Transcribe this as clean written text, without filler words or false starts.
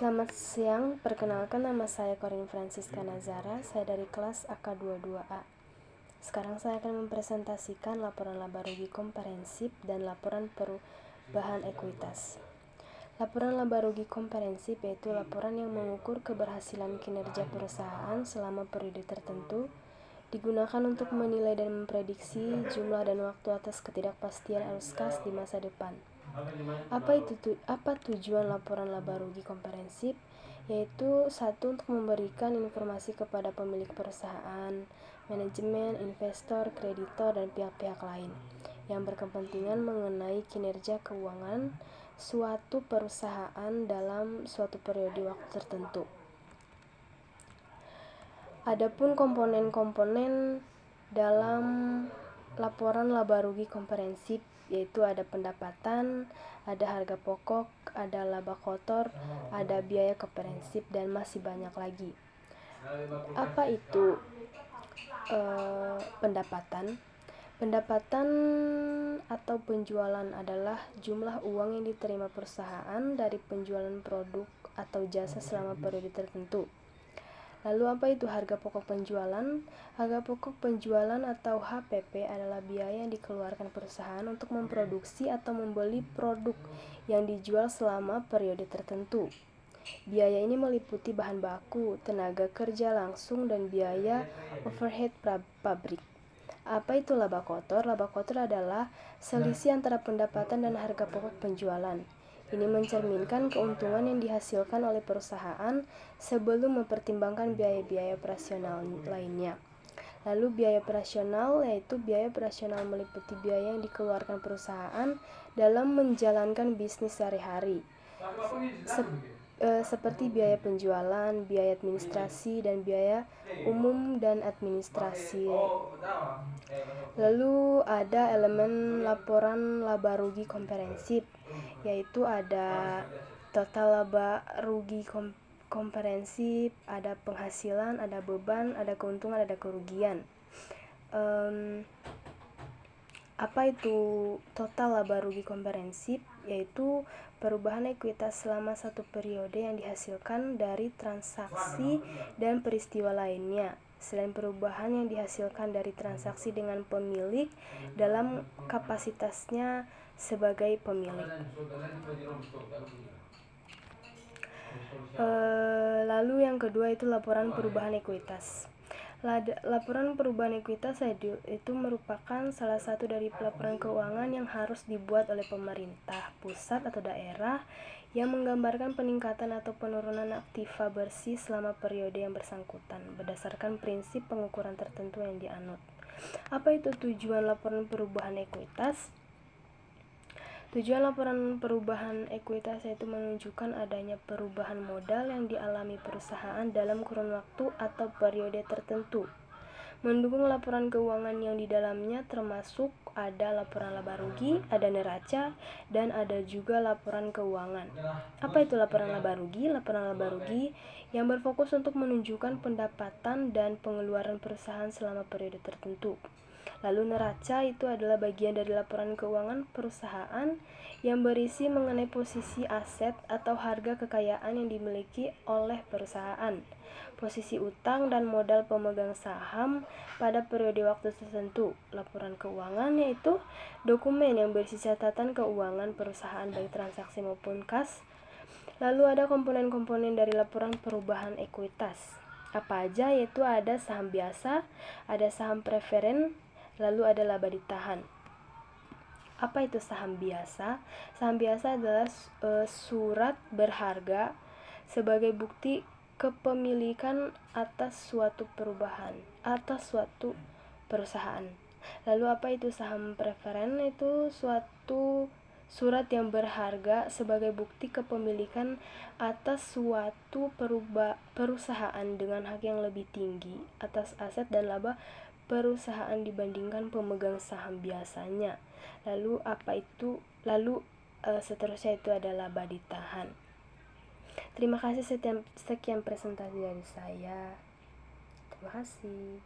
Selamat siang, perkenalkan nama saya Corin Francisca Nazara, saya dari kelas AK22A. Sekarang saya akan mempresentasikan laporan laba rugi komprehensif dan laporan perubahan ekuitas. Laporan laba rugi komprehensif yaitu laporan yang mengukur keberhasilan kinerja perusahaan selama periode tertentu, digunakan untuk menilai dan memprediksi jumlah dan waktu atas ketidakpastian arus kas di masa depan. Apa tujuan laporan laba rugi komprehensif? Yaitu satu, untuk memberikan informasi kepada pemilik perusahaan, manajemen, investor, kreditor, dan pihak-pihak lain yang berkepentingan mengenai kinerja keuangan suatu perusahaan dalam suatu periode waktu tertentu. Adapun komponen-komponen dalam laporan laba rugi komprehensif yaitu ada pendapatan, ada harga pokok, ada laba kotor, ada biaya komprehensif, dan masih banyak lagi. Apa itu pendapatan? Pendapatan atau penjualan adalah jumlah uang yang diterima perusahaan dari penjualan produk atau jasa selama periode tertentu. Lalu apa itu harga pokok penjualan? Harga pokok penjualan atau HPP adalah biaya yang dikeluarkan perusahaan untuk memproduksi atau membeli produk yang dijual selama periode tertentu. Biaya ini meliputi bahan baku, tenaga kerja langsung, dan biaya overhead pabrik. Apa itu laba kotor? Laba kotor adalah selisih antara pendapatan dan harga pokok penjualan. Ini mencerminkan keuntungan yang dihasilkan oleh perusahaan sebelum mempertimbangkan biaya-biaya operasional lainnya. Lalu biaya operasional yaitu biaya operasional meliputi biaya yang dikeluarkan perusahaan dalam menjalankan bisnis sehari-hari, seperti biaya penjualan, biaya administrasi, dan biaya umum dan administrasi. Lalu ada elemen laporan laba rugi komprehensif, yaitu ada total laba rugi komprehensif, ada penghasilan, ada beban, ada keuntungan, ada kerugian. Apa itu total laba rugi komprehensif? Yaitu perubahan ekuitas selama satu periode yang dihasilkan dari transaksi dan peristiwa lainnya, selain perubahan yang dihasilkan dari transaksi dengan pemilik dalam kapasitasnya sebagai pemilik. Lalu yang kedua itu laporan perubahan ekuitas. Laporan perubahan ekuitas itu merupakan salah satu dari laporan keuangan yang harus dibuat oleh pemerintah pusat atau daerah yang menggambarkan peningkatan atau penurunan aktiva bersih selama periode yang bersangkutan berdasarkan prinsip pengukuran tertentu yang dianut. Apa itu tujuan laporan perubahan ekuitas? Tujuan laporan perubahan ekuitas yaitu menunjukkan adanya perubahan modal yang dialami perusahaan dalam kurun waktu atau periode tertentu. Mendukung laporan keuangan yang di dalamnya termasuk ada laporan laba rugi, ada neraca, dan ada juga laporan keuangan. Apa itu laporan laba rugi? Laporan laba rugi yang berfokus untuk menunjukkan pendapatan dan pengeluaran perusahaan selama periode tertentu. Lalu neraca itu adalah bagian dari laporan keuangan perusahaan yang berisi mengenai posisi aset atau harga kekayaan yang dimiliki oleh perusahaan, posisi utang dan modal pemegang saham pada periode waktu tertentu. Laporan keuangan yaitu dokumen yang berisi catatan keuangan perusahaan baik transaksi maupun kas. Lalu ada komponen-komponen dari laporan perubahan ekuitas. Apa aja? Yaitu ada saham biasa, ada saham preferen, lalu ada laba ditahan. Apa itu saham biasa? Saham biasa adalah surat berharga sebagai bukti kepemilikan atas suatu suatu perusahaan. Lalu apa itu saham preferen? Itu suatu surat yang berharga sebagai bukti kepemilikan atas suatu perusahaan dengan hak yang lebih tinggi atas aset dan laba perusahaan dibandingkan pemegang saham biasanya. Lalu seterusnya itu adalah laba ditahan. Terima kasih, sekian presentasi dari saya. Terima kasih.